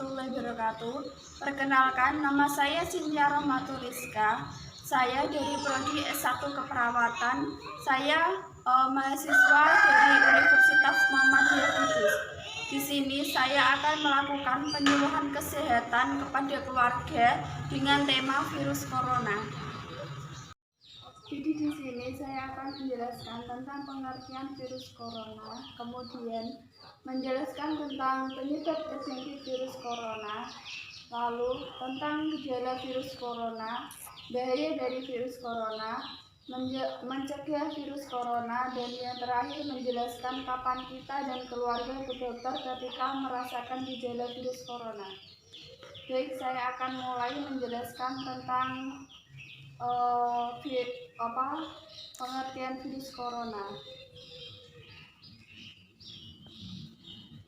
warahmatullahi wabarakatuh. Perkenalkan, nama saya Cynthia Rohmatulizka. Saya dari Prodi S1 Keperawatan. Saya mahasiswa dari Universitas Muhammadiyah Kudus. Di sini saya akan melakukan penyuluhan kesehatan kepada keluarga dengan tema virus corona. Jadi di sini saya akan menjelaskan tentang pengertian virus corona, kemudian menjelaskan tentang penyebab terjangkit virus corona, lalu tentang gejala virus corona, bahaya dari virus corona, mencegah virus corona, dan yang terakhir menjelaskan kapan kita dan keluarga ke dokter ketika merasakan gejala virus corona. Baik, saya akan mulai menjelaskan tentang pengertian virus corona.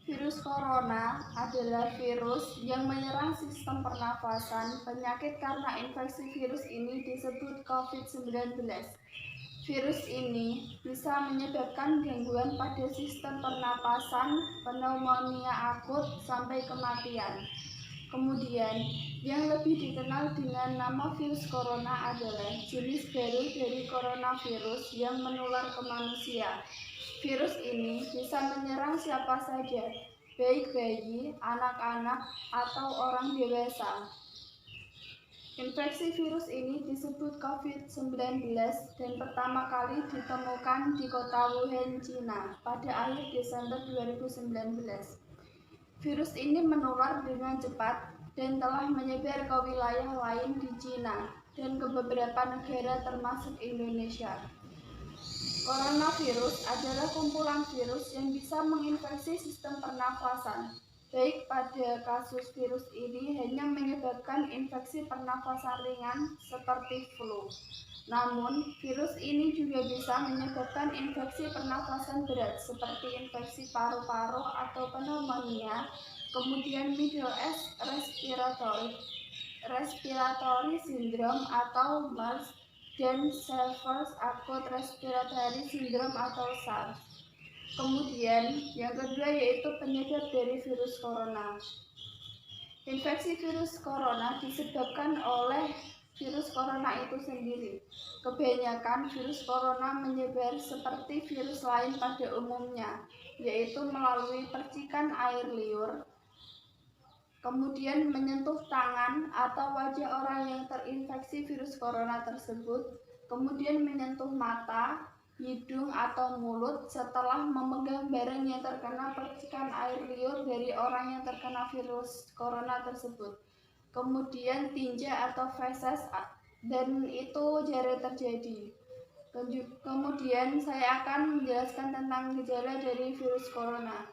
Virus corona adalah virus yang menyerang sistem pernafasan. Penyakit karena infeksi virus ini disebut COVID-19. Virus ini bisa menyebabkan gangguan pada sistem pernapasan, pneumonia akut, sampai kematian. Kemudian, yang lebih dikenal dengan nama virus corona adalah jenis baru dari coronavirus yang menular ke manusia. Virus ini bisa menyerang siapa saja, baik bayi, anak-anak, atau orang dewasa. Infeksi virus ini disebut COVID-19 dan pertama kali ditemukan di kota Wuhan, Cina pada akhir Desember 2019. Virus ini menular dengan cepat dan telah menyebar ke wilayah lain di Cina dan ke beberapa negara termasuk Indonesia. Coronavirus adalah kumpulan virus yang bisa menginfeksi sistem pernafasan. Baik pada kasus virus ini hanya menyebabkan infeksi pernafasan ringan seperti flu. Namun, virus ini juga bisa menyebabkan infeksi pernafasan berat seperti infeksi paru-paru atau pneumonia, kemudian Middle East Respiratory Syndrome atau MERS, dan Severe Acute Respiratory Syndrome atau SARS. Kemudian, yang kedua yaitu penyebab dari virus corona. Infeksi virus corona disebabkan oleh virus corona itu sendiri. Kebanyakan virus corona menyebar seperti virus lain pada umumnya, yaitu melalui percikan air liur, kemudian menyentuh tangan atau wajah orang yang terinfeksi virus corona tersebut, kemudian menyentuh mata, hidung, atau mulut setelah memegang barang yang terkena percikan air liur dari orang yang terkena virus corona tersebut. Kemudian tinja atau feses, dan itu jarang terjadi. Kemudian saya akan menjelaskan tentang gejala dari virus corona.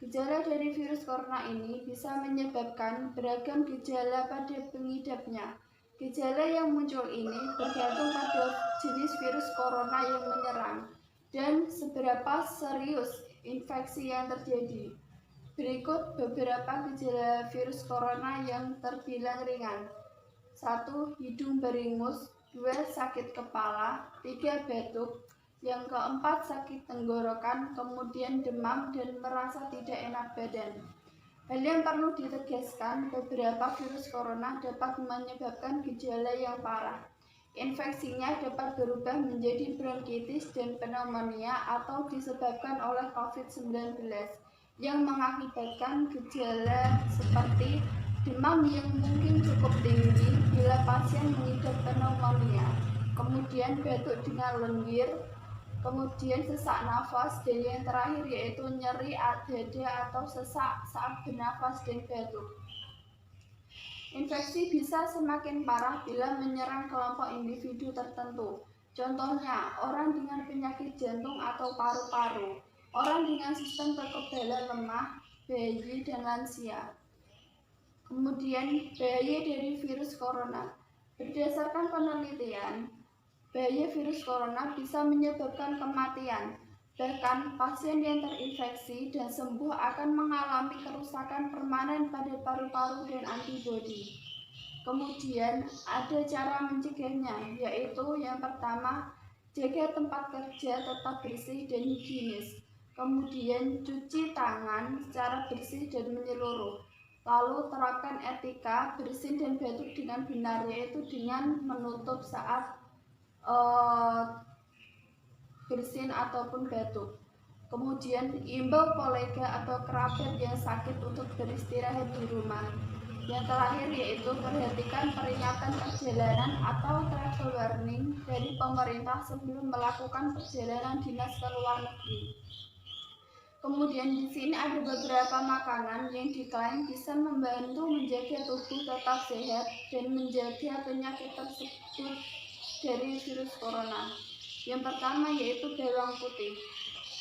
Gejala dari virus corona ini bisa menyebabkan beragam gejala pada pengidapnya. Gejala yang muncul ini bergantung pada jenis virus corona yang menyerang dan seberapa serius infeksi yang terjadi. Berikut beberapa gejala virus corona yang terbilang ringan. 1. Hidung beringus. 2. Sakit kepala. 3. Batuk. Yang keempat, sakit tenggorokan, kemudian demam dan merasa tidak enak badan. Hal yang perlu ditegaskan, beberapa virus corona dapat menyebabkan gejala yang parah. Infeksinya dapat berubah menjadi bronkitis dan pneumonia atau disebabkan oleh COVID-19 yang mengakibatkan gejala seperti demam yang mungkin cukup tinggi bila pasien mengidap pneumonia, kemudian batuk dengan lendir, kemudian sesak nafas, dan yang terakhir yaitu nyeri dada atau sesak saat bernafas dan batuk. Infeksi bisa semakin parah bila menyerang kelompok individu tertentu. Contohnya, orang dengan penyakit jantung atau paru-paru, orang dengan sistem kekebalan lemah, bayi, dan lansia. Kemudian, bahaya dari virus corona. Berdasarkan penelitian, bahaya virus corona bisa menyebabkan kematian. Bahkan, pasien yang terinfeksi dan sembuh akan mengalami kerusakan permanen pada paru-paru dan antibodi. Kemudian, ada cara mencegahnya, yaitu yang pertama, jaga tempat kerja tetap bersih dan higienis. Kemudian, cuci tangan secara bersih dan menyeluruh. Lalu terapkan etika bersin dan batuk dengan benar, yaitu dengan menutup saat bersin ataupun batuk. Kemudian imbau kolega atau kerabat yang sakit untuk beristirahat di rumah. Yang terakhir yaitu perhatikan peringatan perjalanan atau travel warning dari pemerintah sebelum melakukan perjalanan dinas ke luar negeri. Kemudian di sini ada beberapa makanan yang diklaim bisa membantu menjaga tubuh tetap sehat dan menjaga penyakit tersebut dari virus corona. Yang pertama yaitu bawang putih.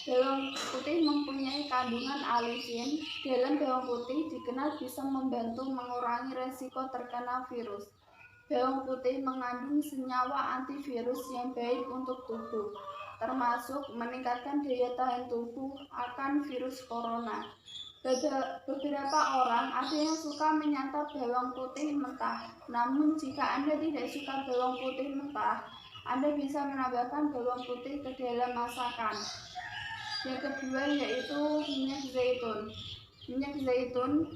Bawang putih mempunyai kandungan alisin. Dalam bawang putih dikenal bisa membantu mengurangi resiko terkena virus. Bawang putih mengandung senyawa antivirus yang baik untuk tubuh, termasuk meningkatkan daya tahan tubuh akan virus corona. Beberapa orang ada yang suka menyantap bawang putih mentah. Namun jika Anda tidak suka bawang putih mentah, Anda bisa menambahkan bawang putih ke dalam masakan. Yang kedua yaitu minyak zaitun. Minyak zaitun,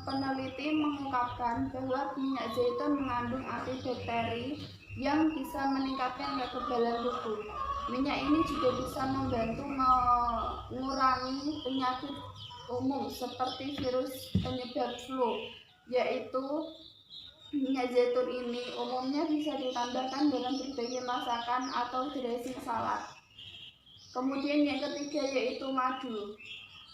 peneliti mengungkapkan bahwa minyak zaitun mengandung antibakteri yang bisa meningkatkan kekebalan tubuh. Minyak ini juga bisa membantu mengurangi penyakit umum seperti virus penyebab flu, yaitu minyak zaitun ini umumnya bisa ditambahkan dalam berbagai masakan atau dressing salad. Kemudian yang ketiga yaitu madu.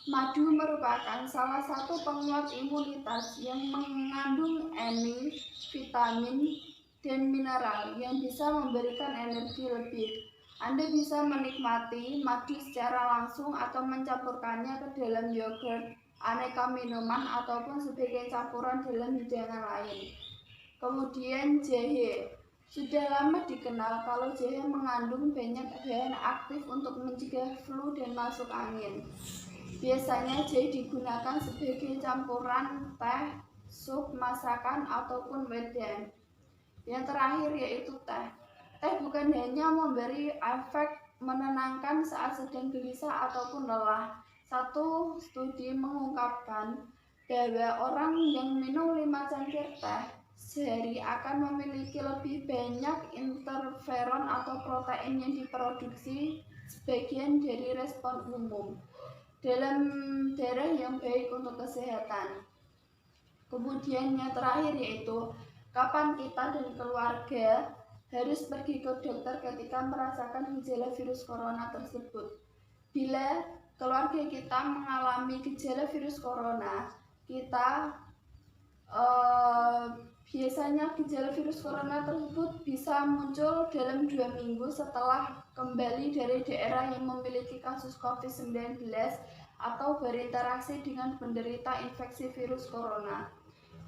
Madu merupakan salah satu penguat imunitas yang mengandung eni, vitamin, dan mineral yang bisa memberikan energi lebih. Anda bisa menikmati madu secara langsung atau mencampurkannya ke dalam yogurt, aneka minuman, ataupun sebagai campuran dalam hidangan lain. Kemudian jahe. Sudah lama dikenal kalau jahe mengandung banyak bahan aktif untuk mencegah flu dan masuk angin. Biasanya jahe digunakan sebagai campuran teh, sup, masakan, ataupun wedang. Yang terakhir yaitu teh. Teh bukan hanya memberi efek menenangkan saat sedang gelisah ataupun lelah. Satu studi mengungkapkan bahwa orang yang minum 5 cangkir teh sehari akan memiliki lebih banyak interferon atau protein yang diproduksi sebagian dari respon umum dalam darah yang baik untuk kesehatan. Kemudian yang terakhir yaitu kapan kita dan keluarga harus pergi ke dokter ketika merasakan gejala virus corona tersebut. Bila keluarga kita mengalami gejala virus corona, kita biasanya gejala virus corona tersebut bisa muncul dalam 2 minggu setelah kembali dari daerah yang memiliki kasus COVID-19 atau berinteraksi dengan penderita infeksi virus corona.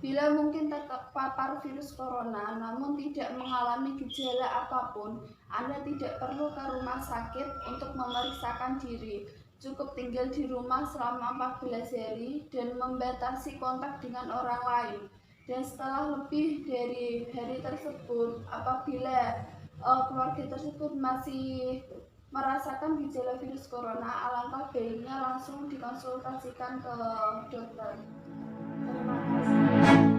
Bila mungkin terpapar virus corona namun tidak mengalami gejala apapun, Anda tidak perlu ke rumah sakit untuk memeriksakan diri. Cukup tinggal di rumah selama 14 hari dan membatasi kontak dengan orang lain. Dan setelah lebih dari hari tersebut, apabila keluarga tersebut masih merasakan gejala virus corona, alangkah baiknya langsung dikonsultasikan ke dokter. Terima kasih.